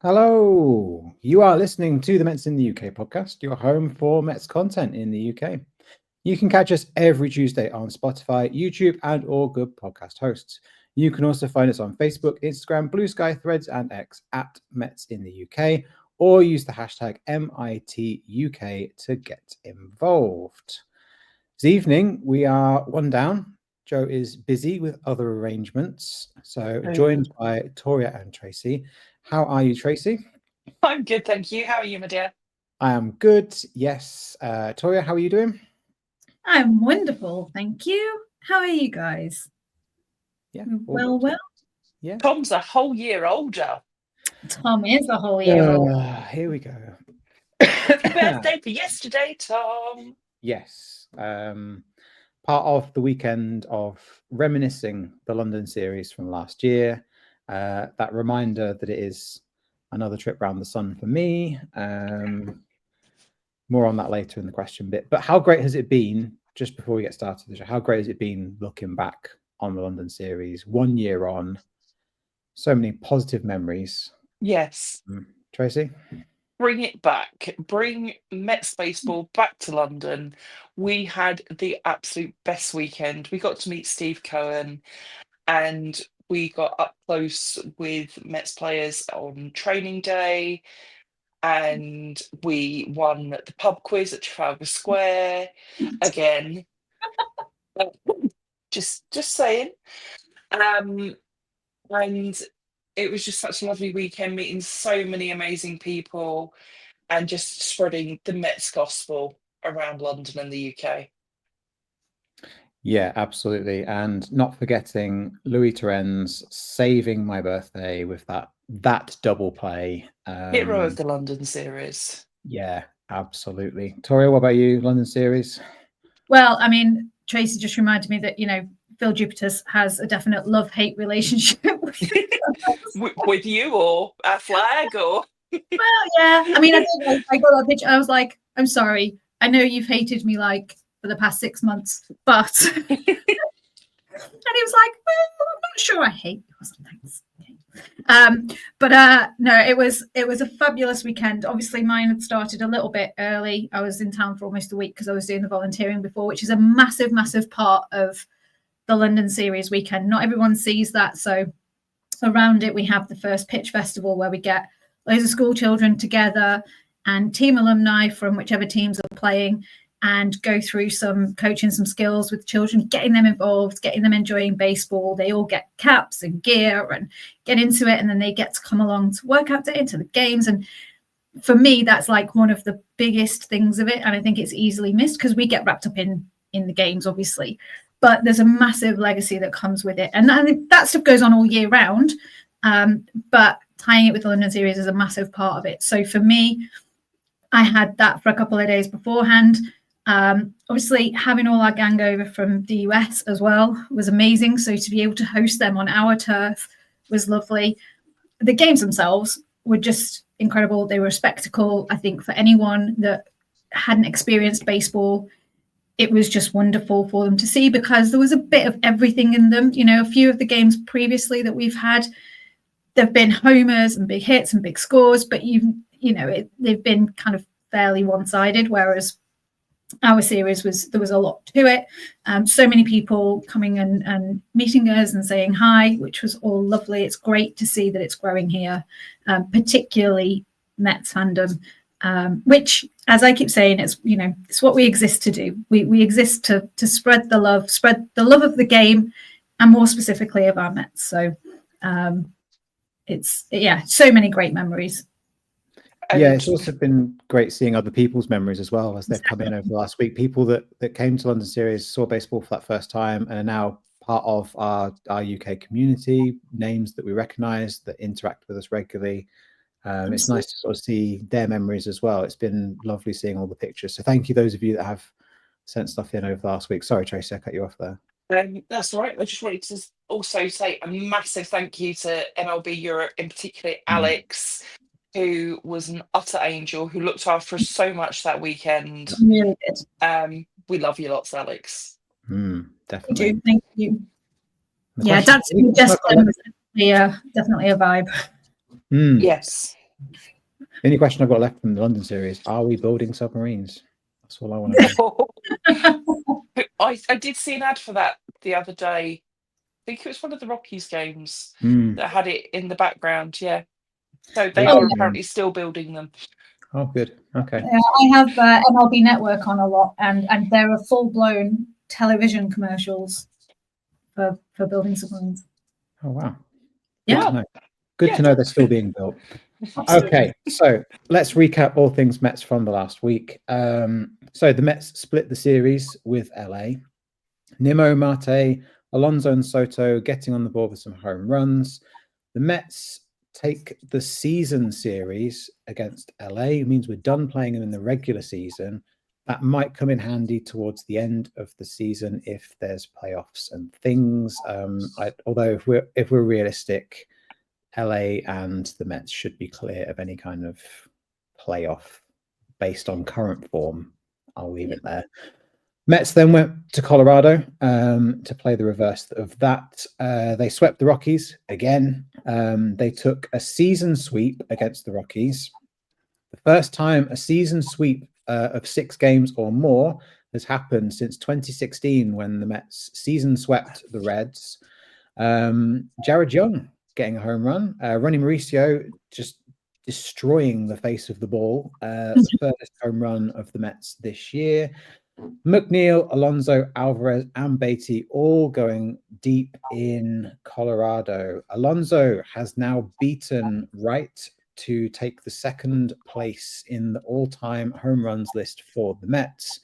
Hello, you are listening to the Mets in the UK podcast, your home for Mets content in the UK. You can catch us every Tuesday on Spotify, YouTube, and all good podcast hosts. You can also find us on Facebook, Instagram, Blue Sky, Threads, and X at Mets in the UK, or use the hashtag MITUK to get involved. This evening, we are one down. Joe is busy with other arrangements, so joined by Toria and Tracey. How are you, Tracey? I'm good, thank you. How are you, my dear? I am good, yes. Toria, how are you doing? I'm wonderful, thank you. How are you guys? Yeah. Well. Yeah. Tom's a whole year older. Tom is a whole year older. Here we go. Happy birthday for yesterday, Tom. Yes. Part of the weekend of reminiscing the London series from last year. That reminder that it is another trip around the sun for me. More on that later in the question bit. But how great has it been, just before we get started the show, how great has it been looking back on the London series, 1 year on? So many positive memories. Yes. Tracey? Bring it back. Bring Mets baseball back to London. We had the absolute best weekend. We got to meet Steve Cohen and we got up close with Mets players on training day. And we won the pub quiz at Trafalgar Square again. just saying. And it was just such a lovely weekend, meeting so many amazing people and just spreading the Mets gospel around London and the UK. Yeah, absolutely. And not forgetting Louis Torrens saving my birthday with that double play. Hero of the London series. Yeah, absolutely. Toria, what about you? London series? Well, I mean, Tracey just reminded me that, Phil Jupiter's has a definite love-hate relationship with you or our flag or... Well, yeah. I mean, I got that picture. I was like, I'm sorry. I know you've hated me for the past 6 months, but and he was like, well, I'm not sure I hate you or something. No, it was a fabulous weekend. Obviously, mine had started a little bit early. I was in town for almost a week because I was doing the volunteering before, which is a massive, massive part of the London series weekend. Not everyone sees that. So around it, we have the first pitch festival where we get loads of school children together and team alumni from whichever teams are playing and go through some coaching, some skills with children, getting them involved, getting them enjoying baseball. They all get caps and gear and get into it. And then they get to come along to workout day, into the games. And for me, that's like one of the biggest things of it. And I think it's easily missed because we get wrapped up in the games, obviously. But there's a massive legacy that comes with it. And that stuff goes on all year round. But tying it with the London series is a massive part of it. So for me, I had that for a couple of days beforehand. Obviously, having all our gang over from the US as well was amazing. So to be able to host them on our turf was lovely. The games themselves were just incredible. They were a spectacle, I think, for anyone that hadn't experienced baseball. It was just wonderful for them to see because there was a bit of everything in them. A few of the games previously that we've had, there've been homers and big hits and big scores, but they've been kind of fairly one-sided, whereas our series there was a lot to it. So many people coming and meeting us and saying hi, which was all lovely. It's great to see that it's growing here, particularly Mets fandom, which, as I keep saying, it's what we exist to do. We exist to spread the love of the game, and more specifically of our Mets. So so many great memories. Yeah, it's also been great seeing other people's memories as well as they've come in over the last week. People that came to London series, saw baseball for that first time, and are now part of our UK community, names that we recognise, that interact with us regularly. It's nice to sort of see their memories as well. It's been lovely seeing all the pictures. So thank you, those of you that have sent stuff in over the last week. Sorry, Tracey, I cut you off there. That's all right. I just wanted to also say a massive thank you to MLB Europe, in particular Alex, who was an utter angel, who looked after us so much that weekend. Really good. We love you lots, Alex. Definitely. We do. Thank you. Yeah, that's just definitely a vibe. Yes. The only question I've got left from the London series: are we building submarines? That's all I want to know. I did see an ad for that the other day. I think it was one of the Rockies games that had it in the background. Yeah, so they are apparently still building them. Oh, good. Okay. I have MLB Network on a lot, and there are full-blown television commercials for building submarines. Oh, wow. Yeah. Good to know they're still being built. Okay, so let's recap all things Mets from the last week. So the Mets split the series with LA. Nimmo, Marte, Alonso and Soto getting on the board with some home runs. The Mets take the season series against LA. It means we're done playing them in the regular season. That might come in handy towards the end of the season if there's playoffs and things. Although if we're realistic, LA and the Mets should be clear of any kind of playoff based on current form. I'll leave it there. Mets then went to Colorado to play the reverse of that. They swept the Rockies again. They took a season sweep against the Rockies. The first time a season sweep of 6 games or more has happened since 2016 when the Mets season swept the Reds. Jared Young getting a home run. Ronnie Mauricio just destroying the face of the ball. The first home run of the Mets this year. McNeil, Alonso, Alvarez, and Beatty all going deep in Colorado. Alonso has now beaten Wright to take the 2nd place in the all-time home runs list for the Mets.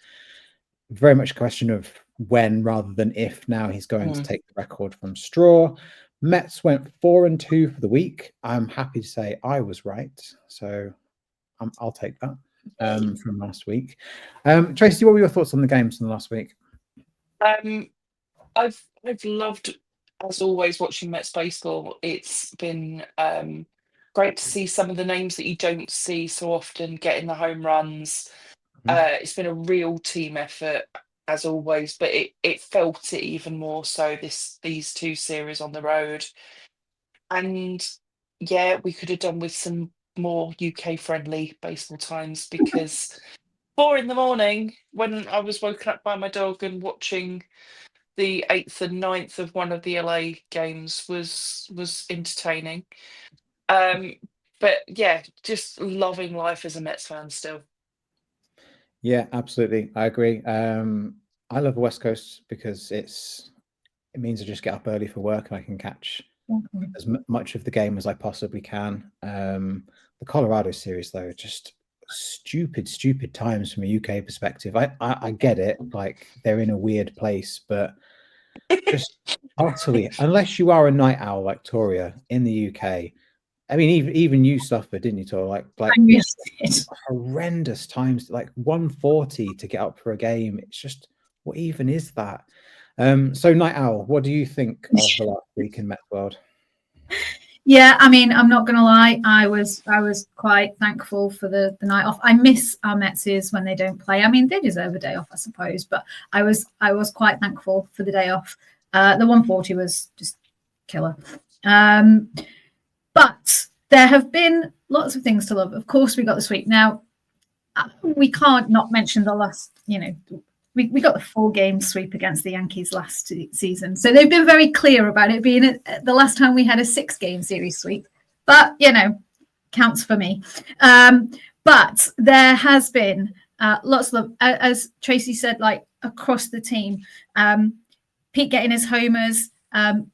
Very much a question of when rather than if now he's going to take the record from Straw. Mets went 4-2 for the week. I'm happy to say I was right, so I'll take that from last week. Tracey, what were your thoughts on the games from the last week? I've loved, as always, watching Mets baseball. It's been great to see some of the names that you don't see so often getting the home runs. It's been a real team effort, as always, but it felt it even more so these 2 series on the road. And yeah, we could have done with some more UK friendly baseball times, because 4 a.m. when I was woken up by my dog and watching the 8th and 9th of one of the LA games was entertaining. But yeah, just loving life as a Mets fan still. Yeah, absolutely. I agree. I love the West Coast because it means I just get up early for work and I can catch as much of the game as I possibly can. The Colorado series, though, just stupid times from a UK perspective. I get it, like they're in a weird place, but just utterly, unless you are a night owl like Toria in the UK. I mean, even you suffered, didn't you, Toria? Like horrendous times, like 1:40 to get up for a game. It's just, what even is that? So Night Owl, what do you think of the last week in Mets world? Yeah, I mean, I'm not gonna lie, I was quite thankful for the night off. I miss our Metses when they don't play. I mean, they deserve a day off, I suppose, but I was quite thankful for the day off. The 1:40 was just killer. But there have been lots of things to love. Of course, we got the sweep. Now, we can't not mention the last, we got the 4-game sweep against the Yankees last season. So they've been very clear about it being the last time we had a 6-game series sweep. But, counts for me. But there has been lots of love. As Tracey said, like across the team. Pete getting his homers,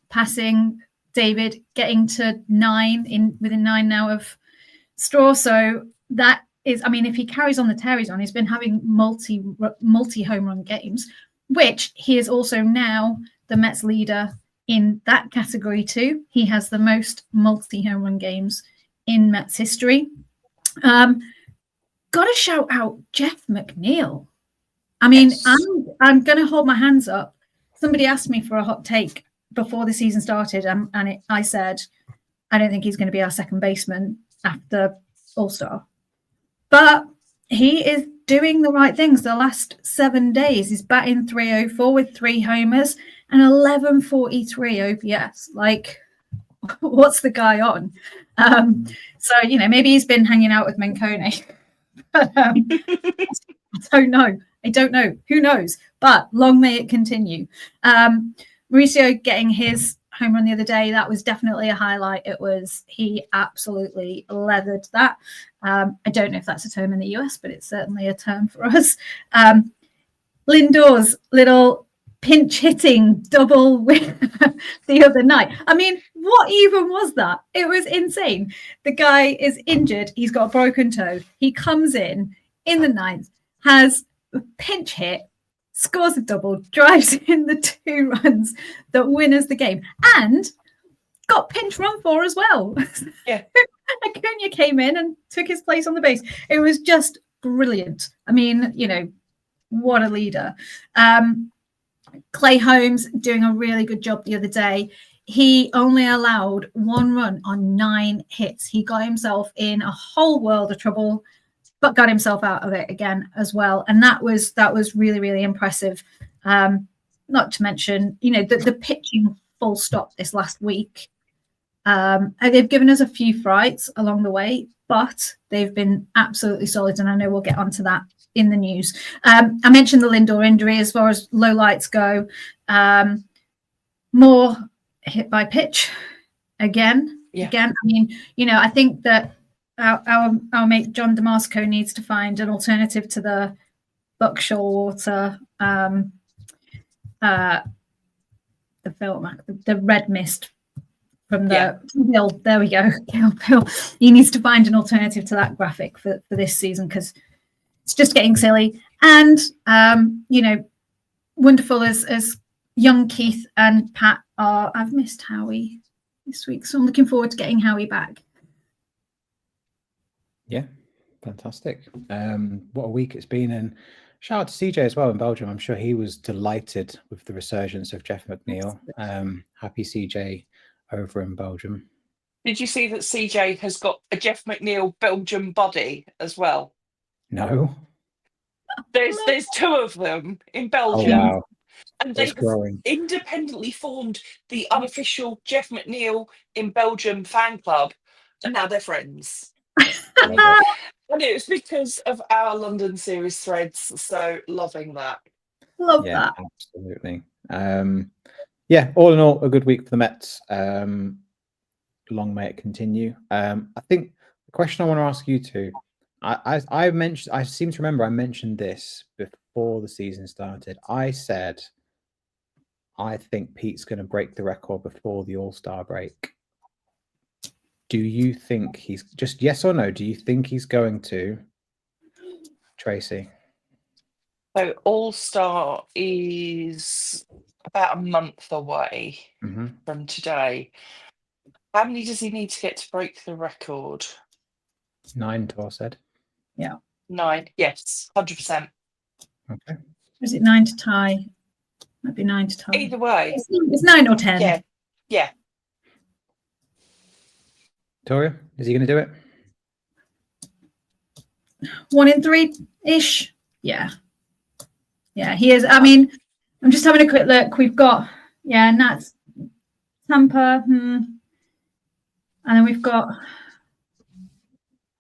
passing David, getting to 9 within 9 now of Straw. So that is, I mean, if he carries on the tear he's on, he's been having multi home run games, which he is also now the Mets leader in that category too. He has the most multi home run games in Mets history. Got to shout out Jeff McNeil. I mean, yes. I'm going to hold my hands up. Somebody asked me for a hot take before the season started, I said, I don't think he's going to be our second baseman after All-Star. But he is doing the right things. The last 7 days, he's batting .304 with 3 homers and 1143 OPS. Like, what's the guy on? So, maybe he's been hanging out with Mencone. But, I don't know. Who knows? But long may it continue. Mauricio getting his home run the other day, that was definitely a highlight. He absolutely leathered that. I don't know if that's a term in the US, but it's certainly a term for us. Lindor's little pinch hitting double the other night. I mean, what even was that? It was insane. The guy is injured. He's got a broken toe. He comes in the ninth, has a pinch hit, scores a double, drives in the 2 runs that win us the game, and got pinch run for as well. Yeah. Acuna came in and took his place on the base. It was just brilliant. I mean, what a leader. Clay Holmes doing a really good job the other day. He only allowed 1 run on 9 hits. He got himself in a whole world of trouble, but got himself out of it again as well. And that was really, really impressive. Not to mention, the pitching full stop this last week. And they've given us a few frights along the way, but they've been absolutely solid. And I know we'll get onto that in the news. I mentioned the Lindor injury as far as low lights go. More hit by pitch again. Yeah. Again, I mean, I think that our mate John DeMarco needs to find an alternative to the Buck Showalter, the film, the red mist from the hill. There we go. Hill. He needs to find an alternative to that graphic for this season, because it's just getting silly. And wonderful as young Keith and Pat are. I've missed Howie this week, so I'm looking forward to getting Howie back. Yeah, fantastic. What a week it's been. And shout out to CJ as well in Belgium. I'm sure he was delighted with the resurgence of Jeff McNeil. Happy CJ over in Belgium. Did you see that CJ has got a Jeff McNeil Belgian body as well? No. There's 2 of them in Belgium. Oh, wow. And they It's growing. independently formed the unofficial Jeff McNeil in Belgium fan club, and now they're friends. And it was because of our London series threads, so loving that. Love that. Absolutely. Yeah, all in all, a good week for the Mets. Long may it continue. I think the question I want to ask you two, I seem to remember I mentioned this before the season started. I said I think Pete's going to break the record before the All-Star break. Do you think he's, just yes or no, do you think he's going to, Tracey? So All-Star is about a month away from today. How many does he need to get to break the record? 9, Tor said. Yeah. 9, yes, 100%. Okay. Or is it 9 to tie? Might be 9 to tie. Either way. It's 9 or 10. Yeah. Toria, is he going to do it? 1 in 3-ish. Yeah. Yeah, he is. I mean, I'm just having a quick look. We've got, Nats, Tampa, and then we've got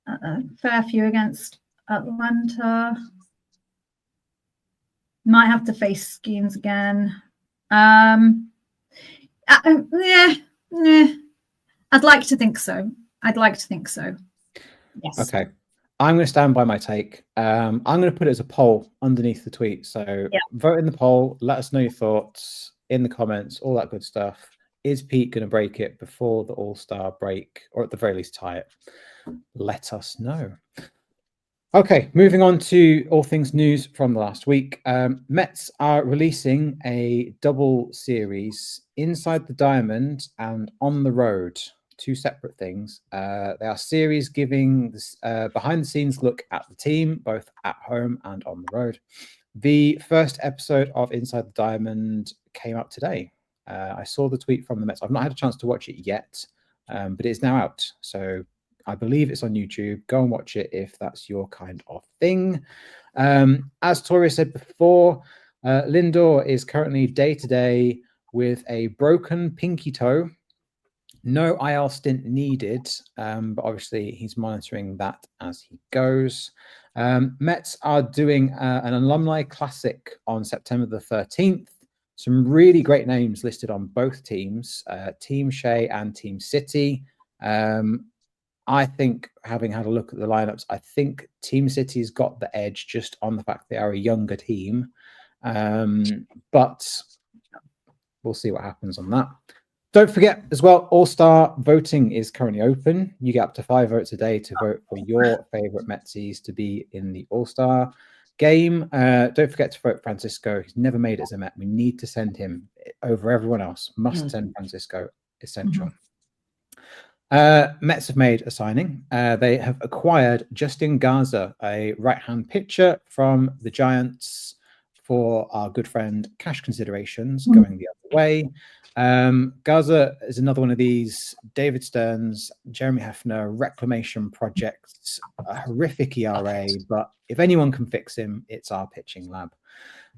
a fair few against Atlanta. Might have to face Skeens again. I'd like to think so. Yes. Okay. I'm going to stand by my take. I'm going to put it as a poll underneath the tweet. So vote in the poll. Let us know your thoughts in the comments, all that good stuff. Is Pete going to break it before the All-Star break, or at the very least tie it? Let us know. Okay, moving on to all things news from the last week. Mets are releasing a double series, Inside the Diamond and On the Road. 2 separate things. They are series giving this behind-the-scenes look at the team, both at home and on the road. The first episode of Inside the Diamond came out today. I saw the tweet from the Mets. I've not had a chance to watch it yet, but it's now out. So I believe it's on YouTube. Go and watch it if that's your kind of thing. As Toria said before, Lindor is currently day-to-day with a broken pinky toe. No IL stint needed, but obviously he's monitoring that as he goes. Mets are doing an alumni classic on September the 13th. Some really great names listed on both teams, Team Shea and Team City. I think, having had a look at the lineups, I think Team City's got the edge just on the fact they are a younger team. But we'll see what happens on that. Don't forget as well, All-Star voting is currently open. You get up to 5 votes a day to vote for your favorite Metsies to be in the All-Star game. Don't forget to vote Francisco. He's never made it as a Met. We need to send him over everyone else. Must send Francisco. Essential. Mets have made a signing. They have acquired Justin Garza, a right-hand pitcher from the Giants, for our good friend cash considerations going the other way. Garza is another one of these David Stearns, Jeremy Hefner reclamation projects, a horrific ERA, but if anyone can fix him, it's our pitching lab.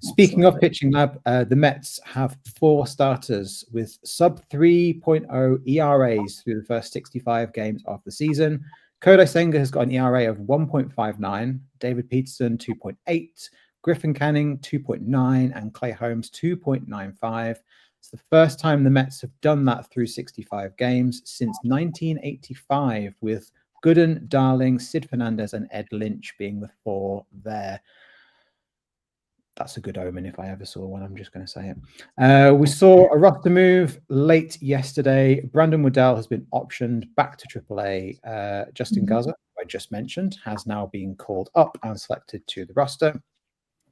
Speaking of pitching lab, the Mets have 4 starters with sub 3.0 ERAs through the first 65 games of the season. Kodai Senga has got an ERA of 1.59, David Peterson 2.8, Griffin Canning 2.9, and Clay Holmes 2.95. It's the first time the Mets have done that through 65 games since 1985, with Gooden, Darling, Sid Fernandez, and Ed Lynch being the 4 there. That's a good omen if I ever saw one. I'm just going to say it. We saw a roster move late yesterday. Brandon Woodell has been optioned back to AAA. Justin Garza, who I just mentioned, has now been called up and selected to the roster.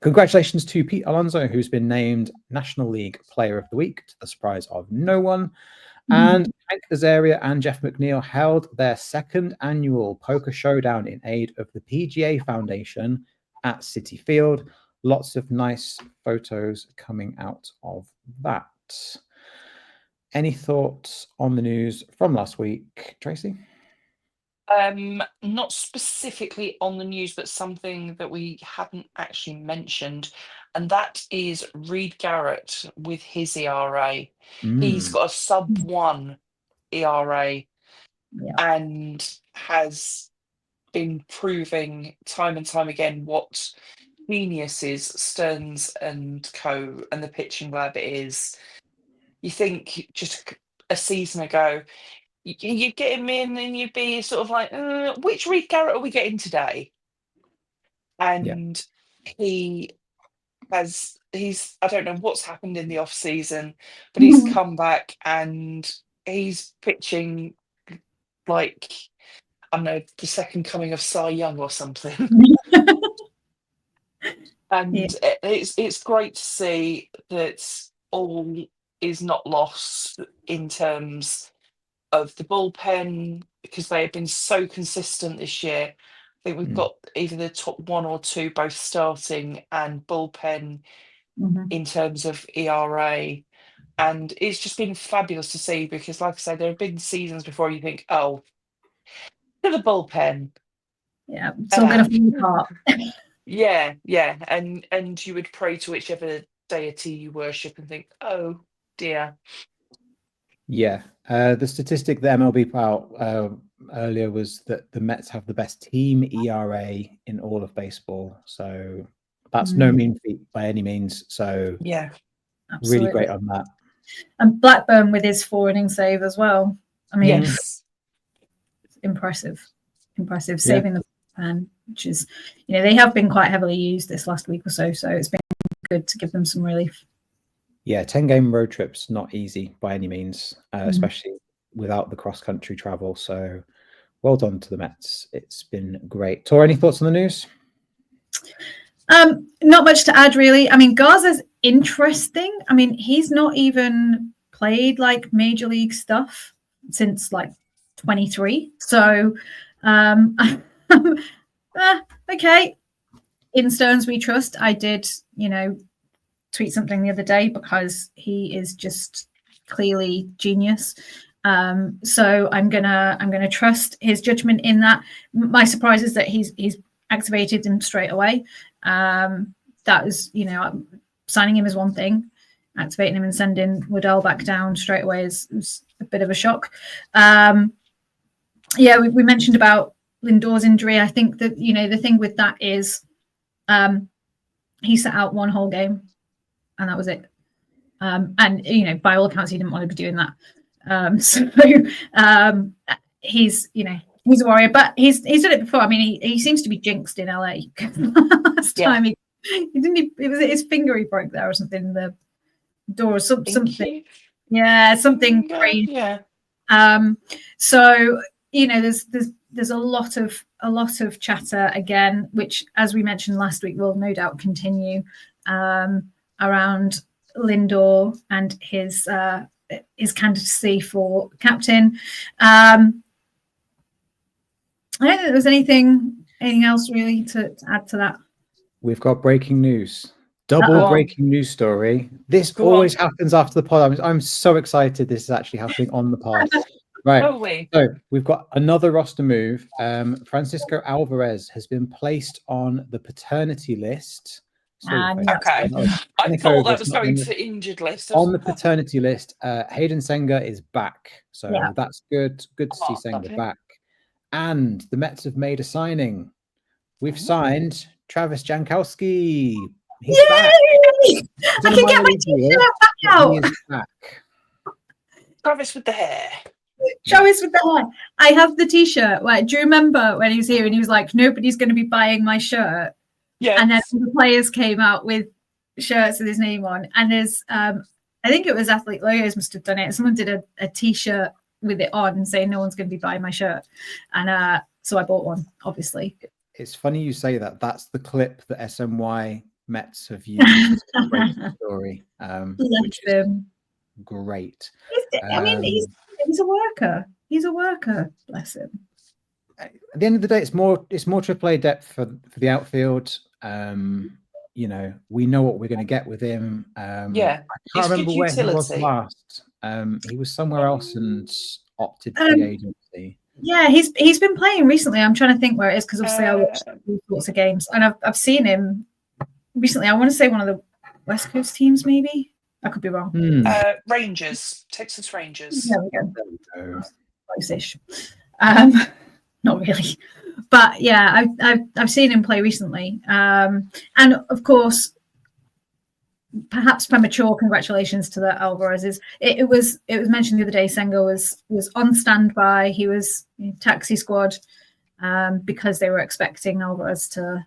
Congratulations to Pete Alonso, who's been named National League Player of the Week, to the surprise of no one. And Hank Azaria and Jeff McNeil held their 2nd annual poker showdown in aid of the PGA Foundation at Citi Field. Lots of nice photos coming out of that. Any thoughts on the news from last week, Tracey? Not specifically on the news, but something that we haven't actually mentioned, and that is Reed Garrett with his ERA. He's got a sub 1 ERA and has been proving time and time again what geniuses Stearns and co and the pitching lab is. You think just a season ago, you get him in and you'd be sort of like, which Reed Garrett are we getting today? And he's I don't know what's happened in the off season, but he's come back and he's pitching like, I don't know, the second coming of Cy Young or something. And it's great to see that all is not lost in terms of the bullpen, because they have been so consistent this year. I think we've got either the top 1 or 2 both starting and bullpen in terms of ERA. And it's just been fabulous to see, because like I say, there have been seasons before you think, oh, to the bullpen. Yeah, it's all going to fall apart. Yeah, and you would pray to whichever deity you worship and think, oh dear. Yeah, the statistic the MLB put out earlier was that the Mets have the best team ERA in all of baseball. So that's no mean feat by any means. So yeah, really great on that. And Blackburn with his 4-inning save as well. I mean, yes, impressive, saving the pan, which is, they have been quite heavily used this last week or so. So it's been good to give them some relief. Yeah, 10-game road trips, not easy by any means, especially without the cross-country travel. So well done to the Mets. It's been great. Tor, any thoughts on the news? Not much to add, really. I mean, Garza's interesting. I mean, he's not even played like major league stuff since like 23. So, okay. In Stearns we trust. I did, tweet something the other day because he is just clearly genius. So I'm gonna trust his judgment in that. My surprise is that he's activated him straight away. That was, signing him is one thing, activating him and sending Woodell back down straight away is a bit of a shock. Yeah, we mentioned about Lindor's injury. I think that, the thing with that is he sat out one whole game and that was it. And, by all accounts, he didn't want to be doing that. So he's a warrior, but he's done it before. I mean, he seems to be jinxed in LA. Last time he didn't. It was his finger he broke there or something. The door or something. Yeah, something crazy. Yeah. So there's a lot of chatter again, which, as we mentioned last week, will no doubt continue around Lindor and his candidacy for captain. I don't think there was anything else really to add to that. We've got breaking news. Double breaking news story. This always happens after the pod. I'm so excited this is actually happening on the pod. Right. So we've got another roster move. Francisco Alvarez has been placed on the paternity list. Okay. I thought that was going to injured list. On the paternity list, Hayden Senga is back. So that's good. Good to see Senga back. And the Mets have made a signing. We've signed Travis Jankowski. He's back. I can get my t-shirt back out. He is back. Travis with the hair. Travis with the hair. I have the t-shirt. Do you remember when he was here and he was like, nobody's going to be buying my shirt? Yeah. And then the players came out with shirts with his name on. And there's, I think it was Athlete Logos must have done it. Someone did a t-shirt with it on saying no one's going to be buying my shirt. And so I bought one, obviously. It's funny you say that. That's the clip that SMY Mets have used to break the story. Which is great. I mean, he's a worker. He's a worker. Bless him. At the end of the day, it's more AAA depth for the outfield. We know what we're going to get with him. I can't remember where he was last. He was somewhere else and opted for the agency. Yeah, he's been playing recently. I'm trying to think where it is because obviously I watch lots of games and I've seen him recently. I want to say one of the West Coast teams, maybe. I could be wrong. Rangers, Texas Rangers. There we go. Close-ish. Not really, but yeah, I've seen him play recently, and of course, perhaps premature congratulations to the Alvarez's. It was mentioned the other day. Senga was on standby. He was taxi squad because they were expecting Alvarez to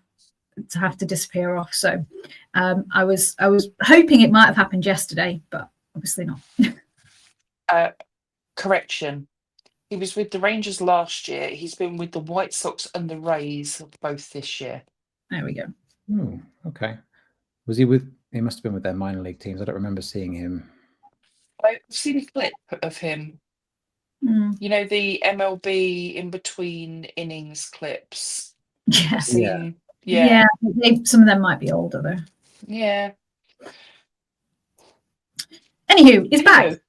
have to disappear off. So I was hoping it might have happened yesterday, but obviously not. Correction. He was with the Rangers last year. He's been with the White Sox and the Rays both this year. There we go. Oh, okay. Was he with? He must have been with their minor league teams. I don't remember seeing him. I've seen a clip of him. The MLB in between innings clips. Yeah. Some of them might be older though. Yeah. Anywho, he's back.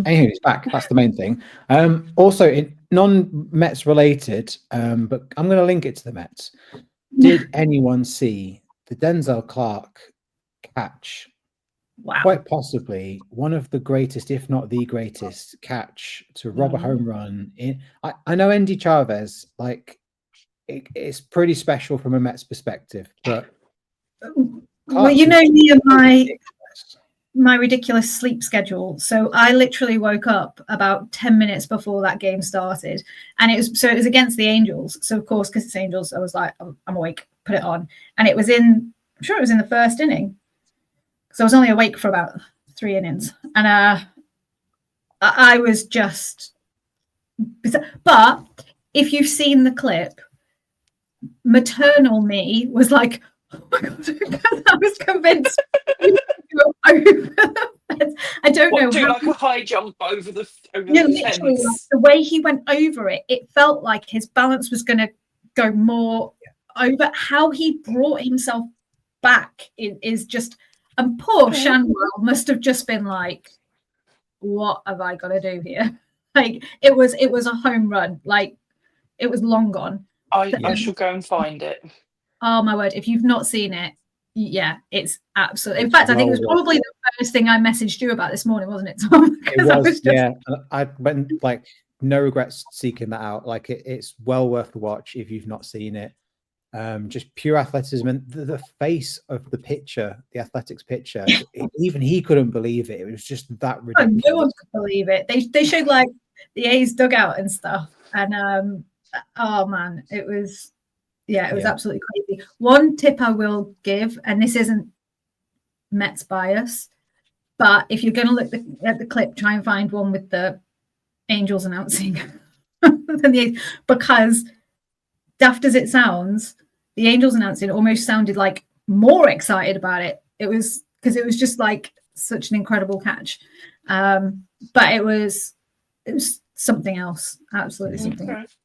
He's back. That's the main thing. Also, in non-Mets related, but I'm going to link it to the Mets. Did anyone see the Denzel Clark catch? Wow. Quite possibly one of the greatest, if not the greatest, catch to rob a home run. I know Andy Chavez, it's pretty special from a Mets perspective, but well, me and my ridiculous sleep schedule. So I literally woke up about 10 minutes before that game started, and it was against the Angels. So of course, because it's Angels, I was like, I'm awake, put it on, and it was I'm sure it was in the first inning, because I was only awake for about 3 innings, and I was just. But if you've seen the clip, maternal me was like, oh my god, I was convinced. I don't know. Do like a high jump over the literally, fence. The way he went over it, it felt like his balance was going to go more over. How he brought himself back is just. And poor Shanwell must have just been like, "What have I got to do here?" It was a home run. It was long gone. I shall go and find it. Oh my word! If you've not seen it, yeah, it's absolutely. In fact, I think it was probably the first thing I messaged you about this morning, wasn't it, Tom? It was, yeah. I went like no regrets seeking that out. Like it's well worth the watch if you've not seen it. Just pure athleticism, and the face of the picture, the athletics picture, even he couldn't believe it. It was just that ridiculous. No one could believe it. They showed like the A's dugout and stuff, and oh man, it was absolutely crazy. One tip I will give, and this isn't Mets bias, but if you're going to look at the clip, try and find one with the Angels announcing because daft as it sounds, the Angels announcing almost sounded like more excited about it. It was because it was just like such an incredible catch, but it was something else, absolutely something else.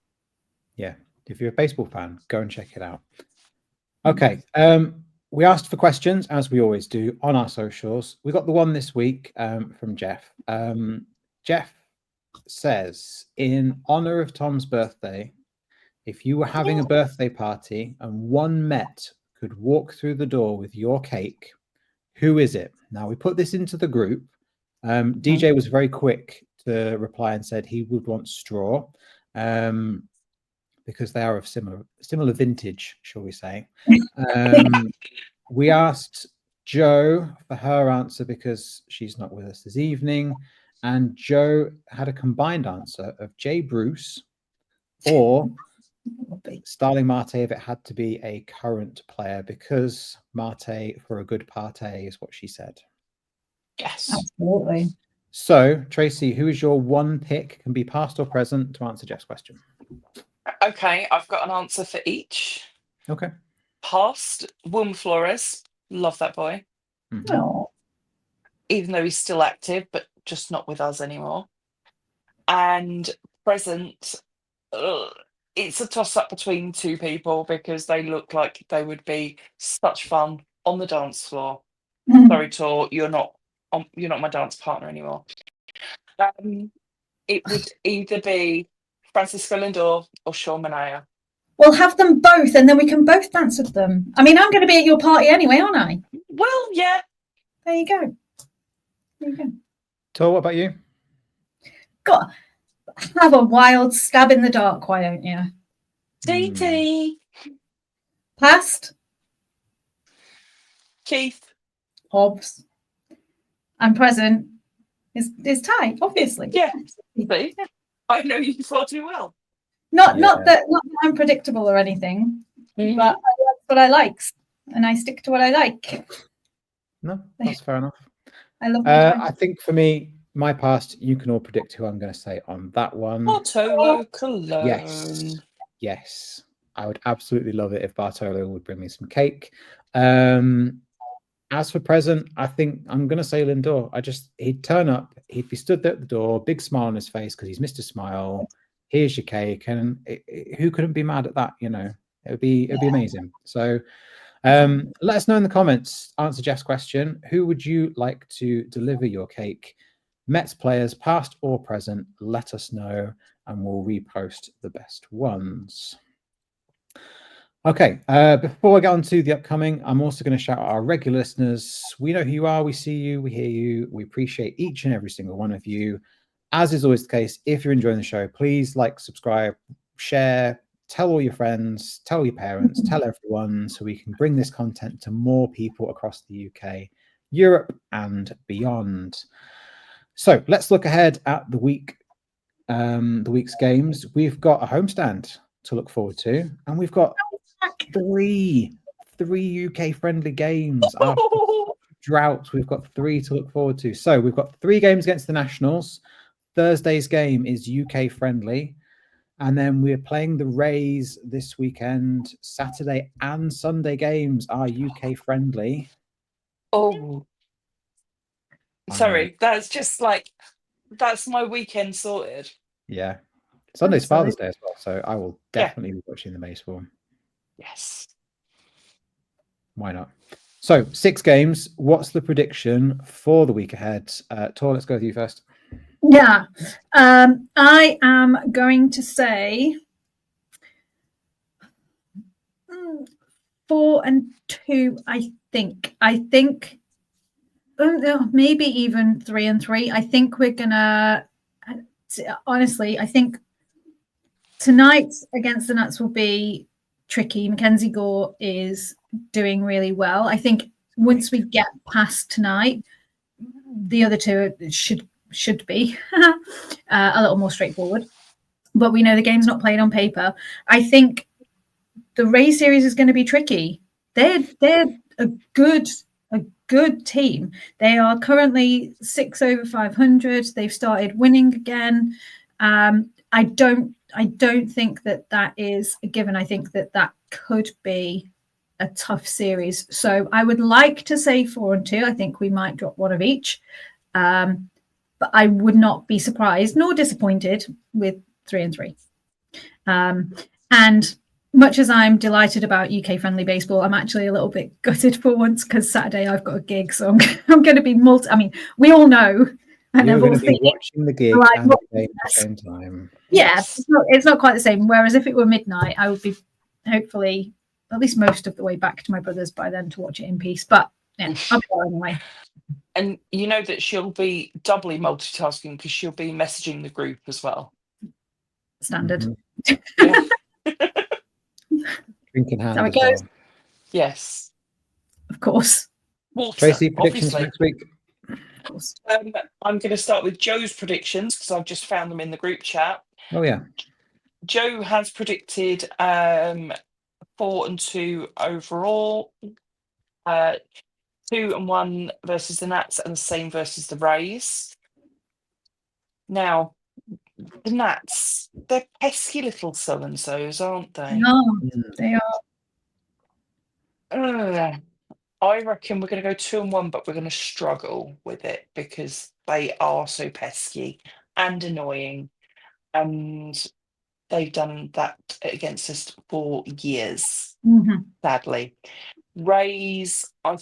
Yeah, if you're a baseball fan, go and check it out. Okay, we asked for questions as we always do on our socials. We got the one this week from Jeff. Jeff says, in honor of Tom's birthday, if you were having a birthday party and one Met could walk through the door with your cake, who is it? Now, we put this into the group. DJ was very quick to reply and said he would want Straw, because they are of similar vintage, shall we say. We asked Jo for her answer because she's not with us this evening, and Jo had a combined answer of Jay Bruce or Starling Marte if it had to be a current player, because Marte for a good party is what she said. Yes, absolutely. So, Tracey, who is your one pick? Can be past or present to answer Jeff's question. Okay, I've got an answer for each. Okay. Past, Wilmer Flores. Love that boy. Mm-hmm. Even though he's still active, but just not with us anymore. And present, it's a toss-up between two people because they look like they would be such fun on the dance floor. Sorry, Tor, you're not my dance partner anymore. It would either be Francisco Lindor or Sean Manaea. We'll have them both, and then we can both dance with them. I mean, I'm going to be at your party anyway, aren't I? Well, yeah. There you go. There you go. Tor, what about you? God, have a wild stab in the dark, why don't you? TT. Past? Keith. Hobbs. And present is Ty, obviously. Yeah. See? I know you far too well. Not that I'm predictable or anything, but that's what I like, and I stick to what I like. No, that's fair enough. I love. I think for me, my past, you can all predict who I'm going to say on that one. Bartolo Colon. Yes. I would absolutely love it if Bartolo would bring me some cake. As for present, I think I'm going to say Lindor. He'd turn up, he'd be stood there at the door, big smile on his face because he's Mr. Smile. Here's your cake, and who couldn't be mad at that? You know, it'd be amazing. So, let us know in the comments. Answer Jeff's question. Who would you like to deliver your cake? Mets players, past or present. Let us know, and we'll repost the best ones. Okay, before I get on to the upcoming, I'm also going to shout out our regular listeners. We know who you are, we see you, we hear you, we appreciate each and every single one of you. As is always the case, if you're enjoying the show, please like, subscribe, share, tell all your friends, tell your parents, tell everyone, so we can bring this content to more people across the UK, Europe, and beyond. So let's look ahead at the week's games. We've got a homestand to look forward to, and we've got three UK friendly games. After drought, we've got 3 to look forward to. So we've got 3 games against the Nationals. Thursday's game is UK friendly, and then we're playing the Rays this weekend. Saturday and Sunday games are UK friendly. Oh, sorry, that's my weekend sorted. Yeah, Sunday's Father's Day as well, so I will definitely be watching the baseball. Yes. Why not? So 6 games. What's the prediction for the week ahead? Tor, let's go with you first. Yeah, I am going to say 4-2. I think maybe even 3-3. I think we're gonna. Honestly, I think tonight against the Nats will be tricky. Mackenzie Gore is doing really well. I think once we get past tonight, the other two should be a little more straightforward. But we know the game's not played on paper. I think the Rays series is going to be tricky. They're a good team. They are currently 6 over 500. They've started winning again. I don't think that is a given. I think that could be a tough series. So I would like to say 4-2. I think we might drop one of each. But I would not be surprised nor disappointed with 3-3. And much as I'm delighted about UK friendly baseball, I'm actually a little bit gutted for once because Saturday I've got a gig, so I'm going to be we all know. And you're going to be watching the gig and the game at the same time. Yeah, it's not quite the same. Whereas if it were midnight, I would be hopefully at least most of the way back to my brother's by then to watch it in peace. But yeah, I'll be there anyway. And you know that she'll be doubly multitasking because she'll be messaging the group as well. Standard. Yeah. Drinking hand as well. Yes. Of course. Water, Tracey, predictions obviously. next week? Of course. I'm going to start with Joe's predictions because I've just found them in the group chat. Oh, yeah. Joe has predicted 4-2 overall. 2-1 versus the Nats and the same versus the Rays. Now, the Nats, they're pesky little so-and-sos, aren't they? No, they are. I reckon we're going to go 2-1, but we're going to struggle with it because they are so pesky and annoying. And they've done that against us for years, sadly. Rays, we're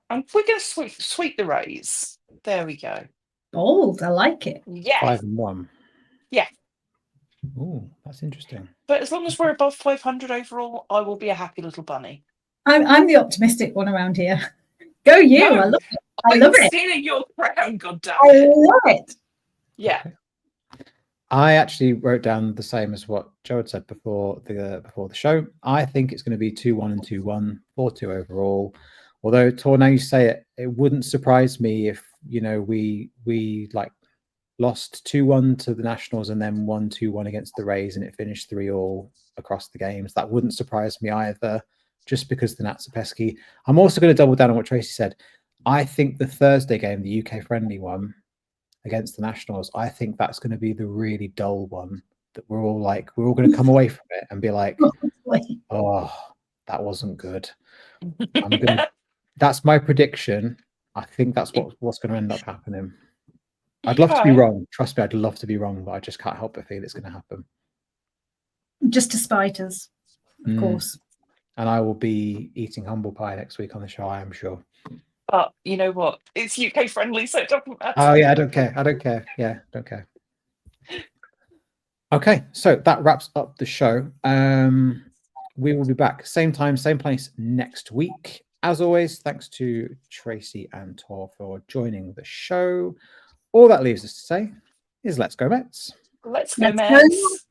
going to sweep the Rays. There we go. Bold, I like it. Yeah. 5-1. Yeah. Oh, that's interesting. But as long as we're above 500 overall, I will be a happy little bunny. I'm the optimistic one around here. Go you! No, I love it. I'm stealing your crown, goddamn I it. love it. Yeah. Okay. I actually wrote down the same as what Joe had said before the show. I think it's going to be 2-1 and 2-1, 4-2 overall. Although, Tor, now you say it, it wouldn't surprise me if we like lost 2-1 to the Nationals and then 1-2-1 against the Rays and it finished 3-3 across the games. That wouldn't surprise me either, just because the Nats are pesky. I'm also going to double down on what Tracey said. I think the Thursday game, the UK friendly one against the Nationals, I think that's going to be the really dull one that we're all going to come away from it and be like, oh, that wasn't good. That's my prediction. I think that's what's going to end up happening. I'd love to be wrong. Trust me, I'd love to be wrong, but I just can't help but feel it's going to happen. Just to spite us, of course. And I will be eating humble pie next week on the show, I am sure. But you know what? It's UK friendly, so it doesn't matter. Oh, yeah, I don't care. Yeah, don't care. Okay, so that wraps up the show. We will be back same time, same place next week. As always, thanks to Tracey and Tor for joining the show. All that leaves us to say is let's go Mets. Let's go Mets.